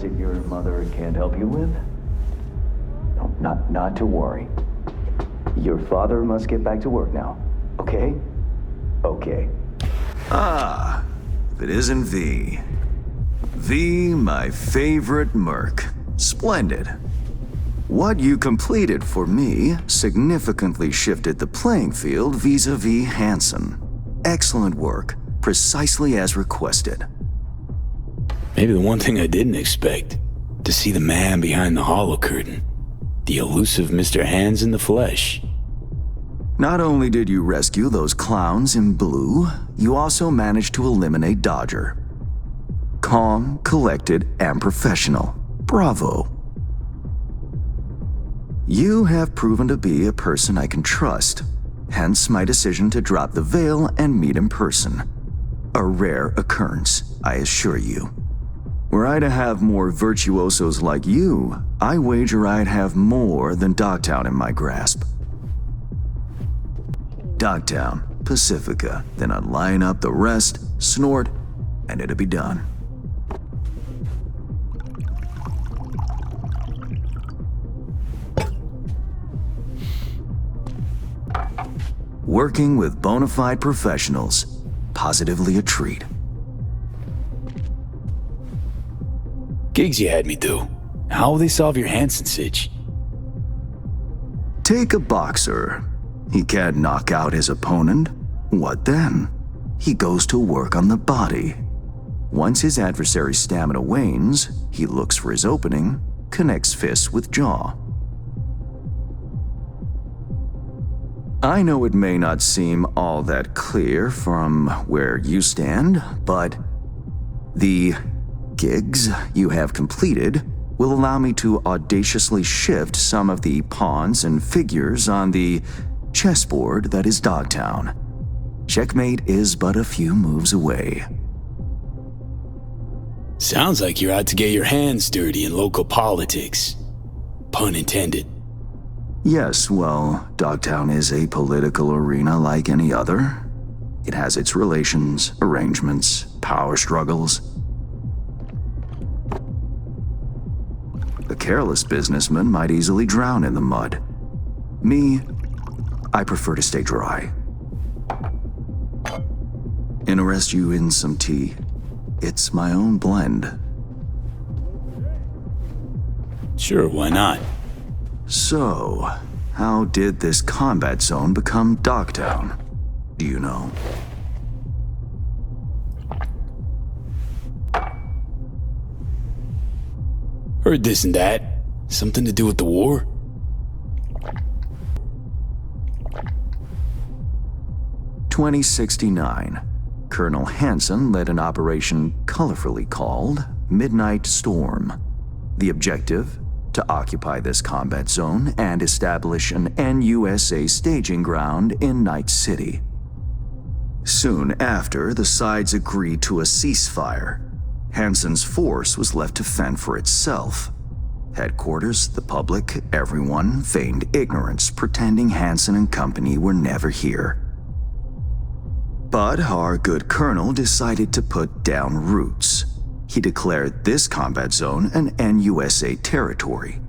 that your mother can't help you with? No, not to worry. Your father must get back to work now, okay? Okay. Ah, if it isn't V. V, my favorite merc. Splendid. What you completed for me significantly shifted the playing field vis-a-vis Hansen. Excellent work, precisely as requested. Maybe the one thing I didn't expect, to see the man behind the hollow curtain. The elusive Mr. Hands in the flesh. Not only did you rescue those clowns in blue, you also managed to eliminate Dodger. Calm, collected, and professional. Bravo. You have proven to be a person I can trust, hence my decision to drop the veil and meet in person. A rare occurrence, I assure you. Were I to have more virtuosos like you, I wager I'd have more than Dogtown in my grasp. Dogtown, Pacifica, then I'd line up the rest, snort, and it'd be done. Working with bona fide professionals, positively a treat. Gigs you had me do. How will they solve your Hansen sitch? Take a boxer. He can't knock out his opponent. What then? He goes to work on the body. Once his adversary's stamina wanes, he looks for his opening, connects fists with jaw. I know it may not seem all that clear from where you stand, but the gigs you have completed will allow me to audaciously shift some of the pawns and figures on the chessboard that is Dogtown. Checkmate is but a few moves away. Sounds like you're out to get your hands dirty in local politics. Pun intended. Yes, well, Dogtown is a political arena like any other. It has its relations, arrangements, power struggles. A careless businessman might easily drown in the mud. Me, I prefer to stay dry. Interest you in some tea? It's my own blend. Sure, why not? So, how did this combat zone become Dogtown? Do you know? Heard this and that. Something to do with the war? "2069. Colonel Hansen led an operation colorfully called Midnight Storm. The objective? To occupy this combat zone and establish an NUSA staging ground in Night City. Soon after, the sides agreed to a ceasefire. Hansen's force was left to fend for itself. Headquarters, the public, everyone feigned ignorance, pretending Hansen and company were never here. But our good colonel decided to put down roots. He declared this combat zone an NUSA territory.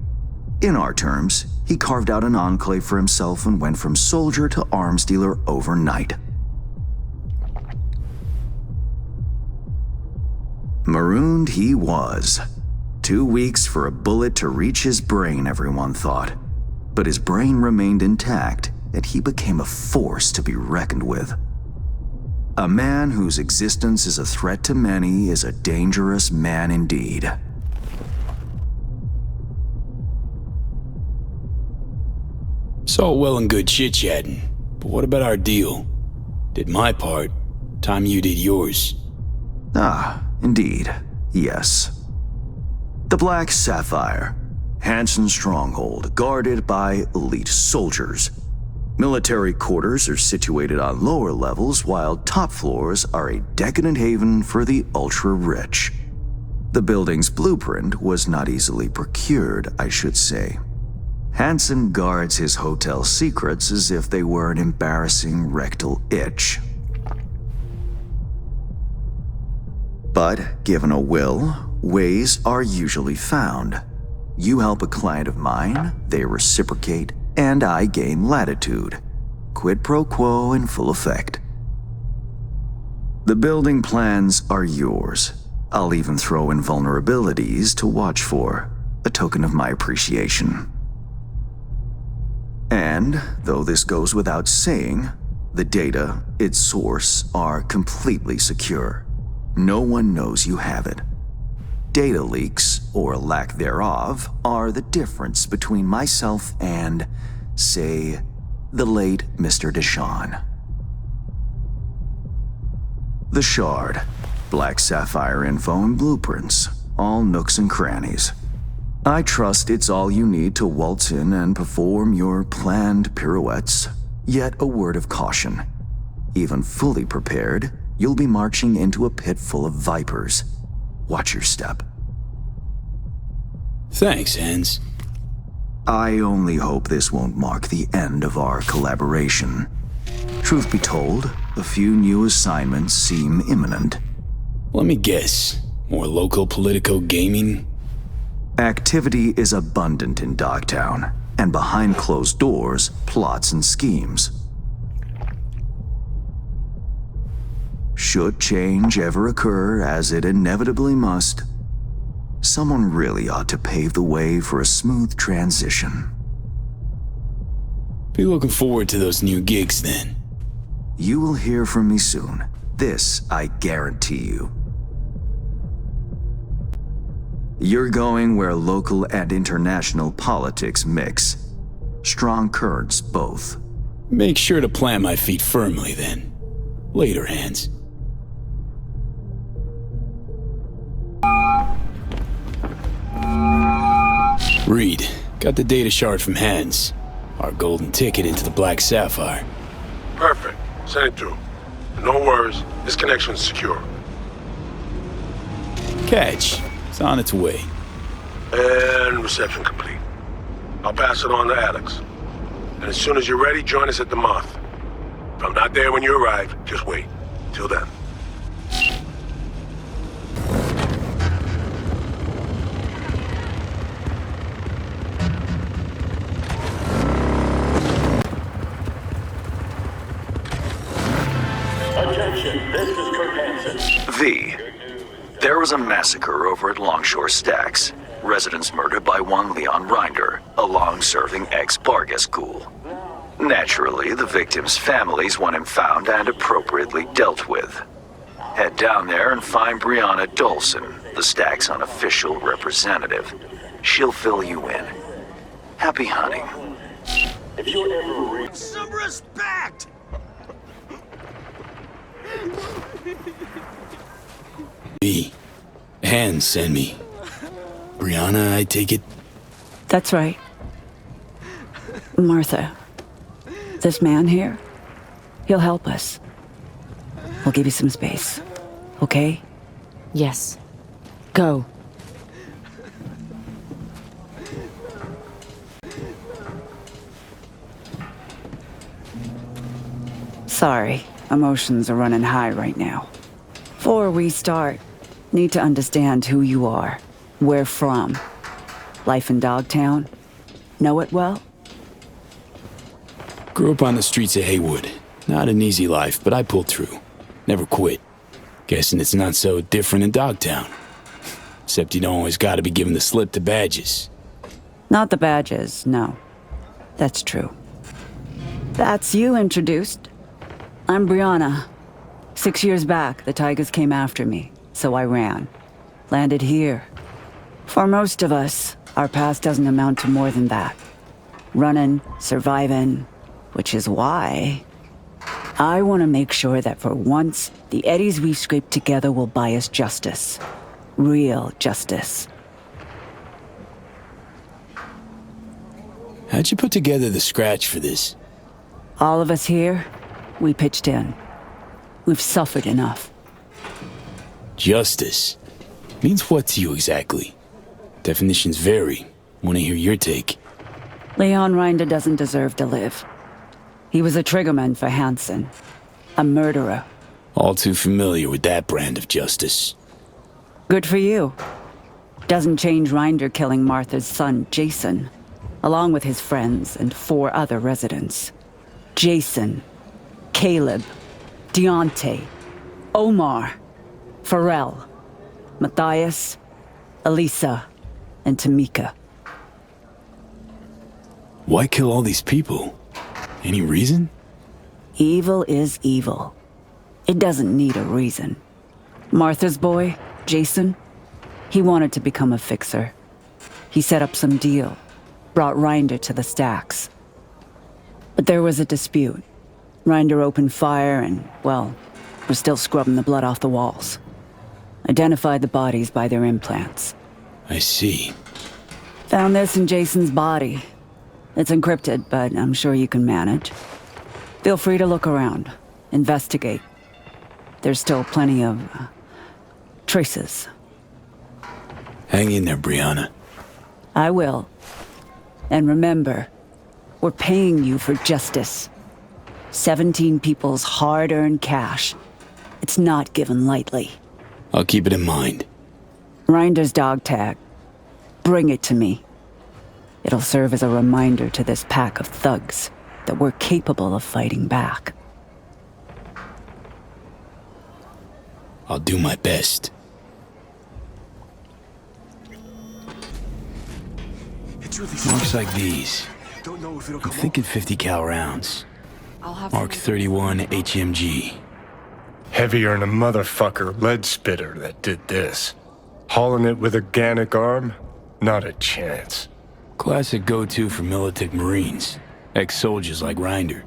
In our terms, he carved out an enclave for himself and went from soldier to arms dealer overnight. Marooned he was. 2 weeks for a bullet to reach his brain, everyone thought. But his brain remained intact, and he became a force to be reckoned with. A man whose existence is a threat to many is a dangerous man indeed. It's all well and good chit-chatting, but what about our deal? Did my part, time you did yours. Ah, indeed, yes. The Black Sapphire, Hansen's stronghold, guarded by elite soldiers. Military quarters are situated on lower levels, while top floors are a decadent haven for the ultra-rich. The building's blueprint was not easily procured, I should say. Hansen guards his hotel secrets as if they were an embarrassing rectal itch. But given a will, ways are usually found. You help a client of mine, they reciprocate, and I gain latitude. Quid pro quo in full effect. The building plans are yours. I'll even throw in vulnerabilities to watch for, a token of my appreciation. And, though this goes without saying, the data, its source, are completely secure. No one knows you have it. Data leaks, or lack thereof, are the difference between myself and, say, the late Mr. Deshawn. The Shard. Black sapphire info and blueprints. All nooks and crannies. I trust it's all you need to waltz in and perform your planned pirouettes. Yet a word of caution. Even fully prepared, you'll be marching into a pit full of vipers. Watch your step. Thanks, Hans. I only hope this won't mark the end of our collaboration. Truth be told, a few new assignments seem imminent. Let me guess. More local Politico gaming? Activity is abundant in Dogtown, and behind closed doors, plots and schemes. Should change ever occur, as it inevitably must, someone really ought to pave the way for a smooth transition. Be looking forward to those new gigs then. You will hear from me soon. This I guarantee you. You're going where local and international politics mix. Strong currents, both. Make sure to plant my feet firmly then. Later, Hans. Reed, got the data shard from Hans. Our golden ticket into the Black Sapphire. Perfect. Send it through. No worries. This connection's secure. Catch. It's on its way. And reception complete. I'll pass it on to Alex. And as soon as you're ready, join us at the Moth. If I'm not there when you arrive, just wait. Till then. Attention, this is Kurt Hansen. V. There was a massacre over at Longshore Stacks. Residents murdered by one Leon Rinder, a long-serving ex-Bargas ghoul. Naturally, the victims' families want him found and appropriately dealt with. Head down there and find Brianna Dolson, the Stacks' unofficial representative. She'll fill you in. Happy hunting. If you're ever Some respect! B. Hans send me. Brianna, I take it? That's right. Martha, this man here, he'll help us. We'll give you some space, okay? Yes. Go. Sorry, emotions are running high right now. Before we start, need to understand who you are, where from. Life in Dogtown? Know it well? Grew up on the streets of Haywood. Not an easy life, but I pulled through. Never quit. Guessing it's not so different in Dogtown. Except you don't always gotta be given the slip to badges. Not the badges, no. That's true. That's you introduced. I'm Brianna. 6 years back, the Tigers came after me, so I ran. Landed here. For most of us, our past doesn't amount to more than that. Running, surviving, which is why I want to make sure that for once, the eddies we've scraped together will buy us justice. Real justice. How'd you put together the scratch for this? All of us here, we pitched in. We've suffered enough. Justice? Means what to you exactly? Definitions vary. Want to hear your take. Leon Rinder doesn't deserve to live. He was a triggerman for Hansen. A murderer. All too familiar with that brand of justice. Good for you. Doesn't change Rinder killing Martha's son, Jason, along with his friends and 4 other residents. Jason, Caleb, Deontay, Omar, Pharrell, Matthias, Elisa, and Tamika. Why kill all these people? Any reason? Evil is evil. It doesn't need a reason. Martha's boy, Jason, he wanted to become a fixer. He set up some deal, brought Rinder to the stacks. But there was a dispute. Rinder opened fire and, well, we're still scrubbing the blood off the walls. Identified the bodies by their implants. I see. Found this in Jason's body. It's encrypted, but I'm sure you can manage. Feel free to look around. Investigate. There's still plenty of traces. Hang in there, Brianna. I will. And remember, we're paying you for justice. 17 people's hard-earned cash. It's not given lightly. I'll keep it in mind. Rinder's dog tag. Bring it to me. It'll serve as a reminder to this pack of thugs that we're capable of fighting back. I'll do my best. Marks like these. I'm thinking 50 cal rounds. Mark 31 HMG. Heavier than a motherfucker lead spitter that did this. Hauling it with a Organic arm? Not a chance. Classic go-to for militant Marines. Ex-soldiers like Rinder.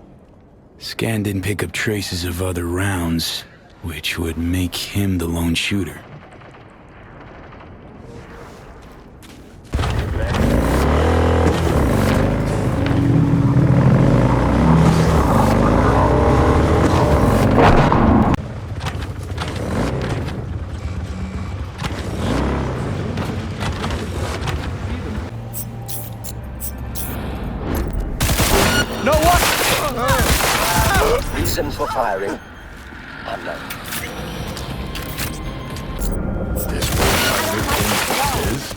Scan didn't pick up traces of other rounds, which would make him the lone shooter. Reason for firing unknown. Is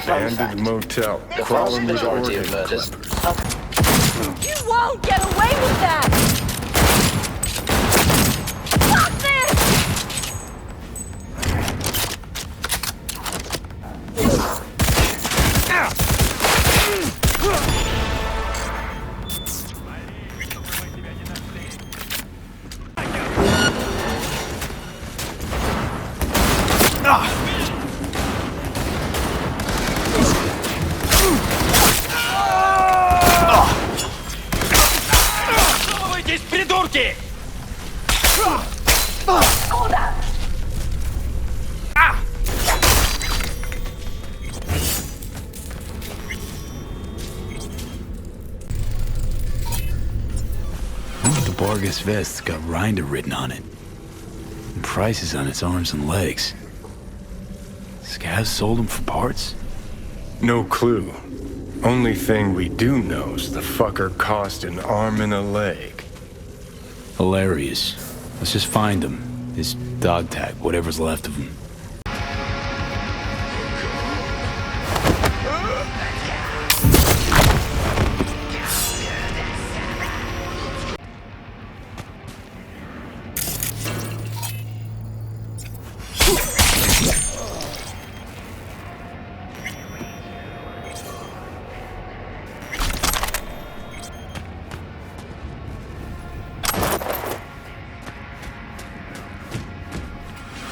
abandoned motel. The vast Crawling with majority organ of murders clippers. You won't get away with that! Stop this! The Vargas vest's got Rinder written on it. And prices on its arms and legs. Scavs sold them for parts? No clue. Only thing we do know is the fucker cost an arm and a leg. Hilarious. Let's just find him. His dog tag, whatever's left of him.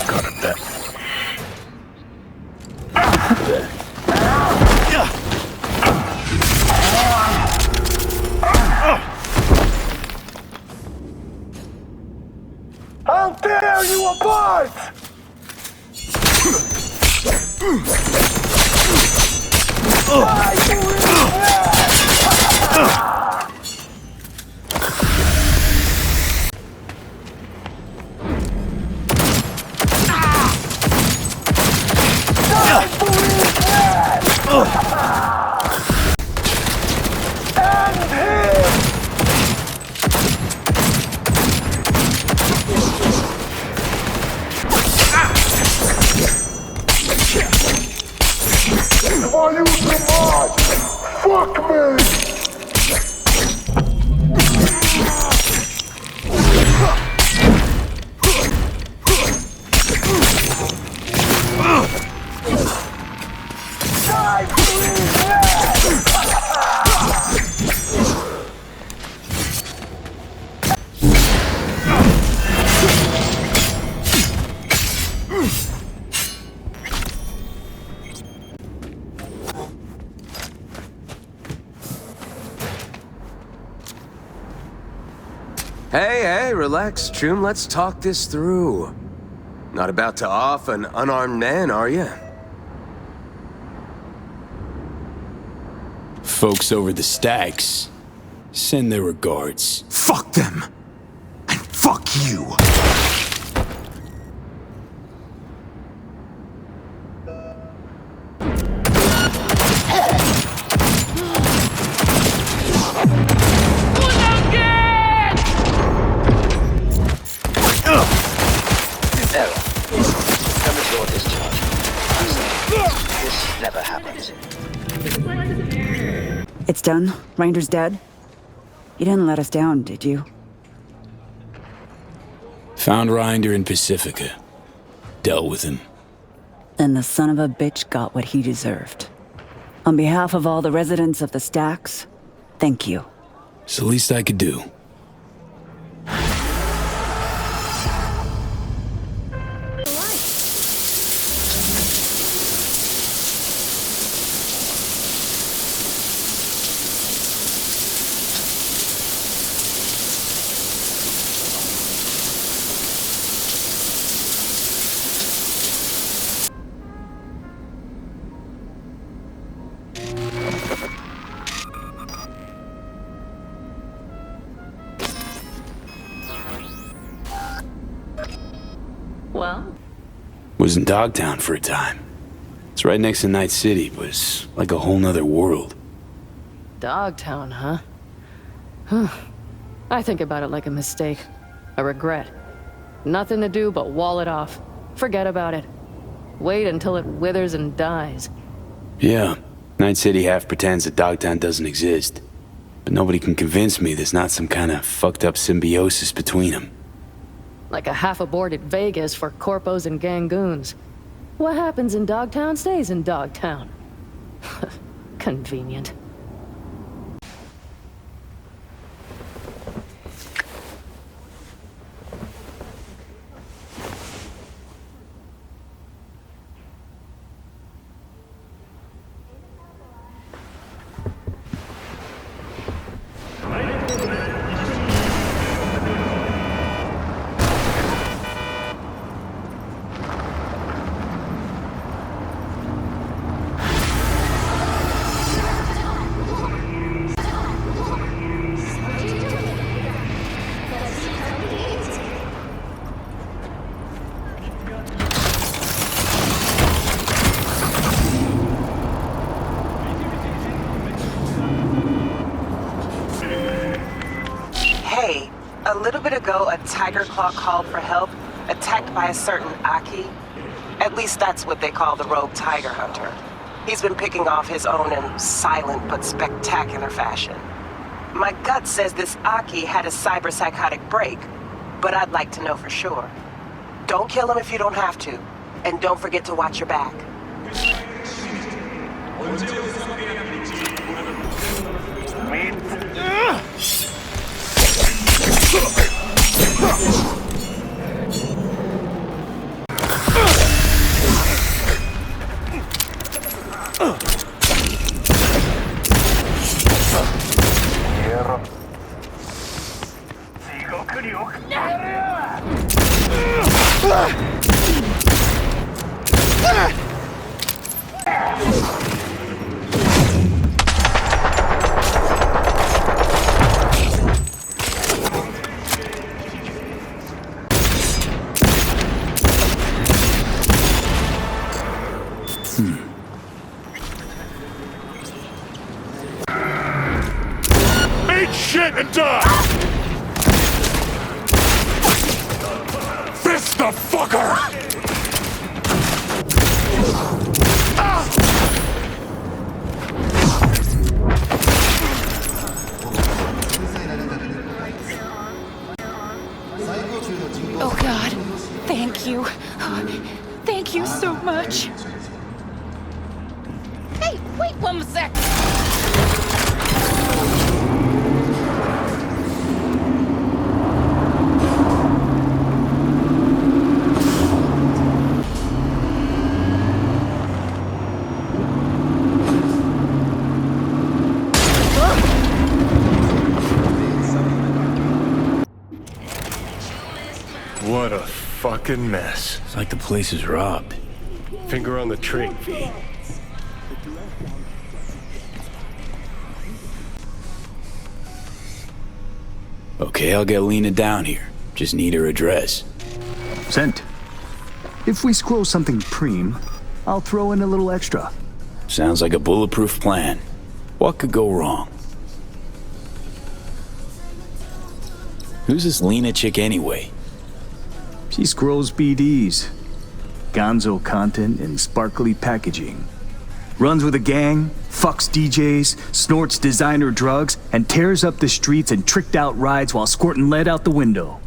Gotta bet. How dare you abort! Твою ж мать! Fuck me! Hey, relax, Choom. Let's talk this through. Not about to off an unarmed man, are you? Folks over the stacks send their regards. Fuck them! And fuck you! Error. Premature discharge. This never happens. It's done? Rinder's dead? You didn't let us down, did you? Found Rinder in Pacifica. Dealt with him. Then the son of a bitch got what he deserved. On behalf of all the residents of the stacks, thank you. It's the least I could do. Well? Was in Dogtown for a time. It's right next to Night City, but it's like a whole nother world. Dogtown, huh? Huh. I think about it like a mistake. A regret. Nothing to do but wall it off. Forget about it. Wait until it withers and dies. Yeah, Night City half pretends that Dogtown doesn't exist. But nobody can convince me there's not some kind of fucked up symbiosis between them. Like a half-aborted Vegas for corpos and gangoons. What happens in Dogtown stays in Dogtown. Convenient. Hey, a little bit ago, a Tiger Claw called for help, attacked by a certain Aki. At least that's what they call the rogue tiger hunter. He's been picking off his own in silent but spectacular fashion. My gut says this Aki had a cyber-psychotic break, but I'd like to know for sure. Don't kill him if you don't have to, and don't forget to watch your back. Eat shit and die! Fist the fucker! Wait 1 sec! What a fucking mess. It's like the place is robbed. Finger on the trigger, V. Okay, I'll get Lena down here. Just need her address. Sent. If we scroll something preem, I'll throw in a little extra. Sounds like a bulletproof plan. What could go wrong? Who's this Lena chick anyway? She scrolls BDs. Gonzo content in sparkly packaging. Runs with a gang, fucks DJs, snorts designer drugs, and tears up the streets in tricked out rides while squirting lead out the window.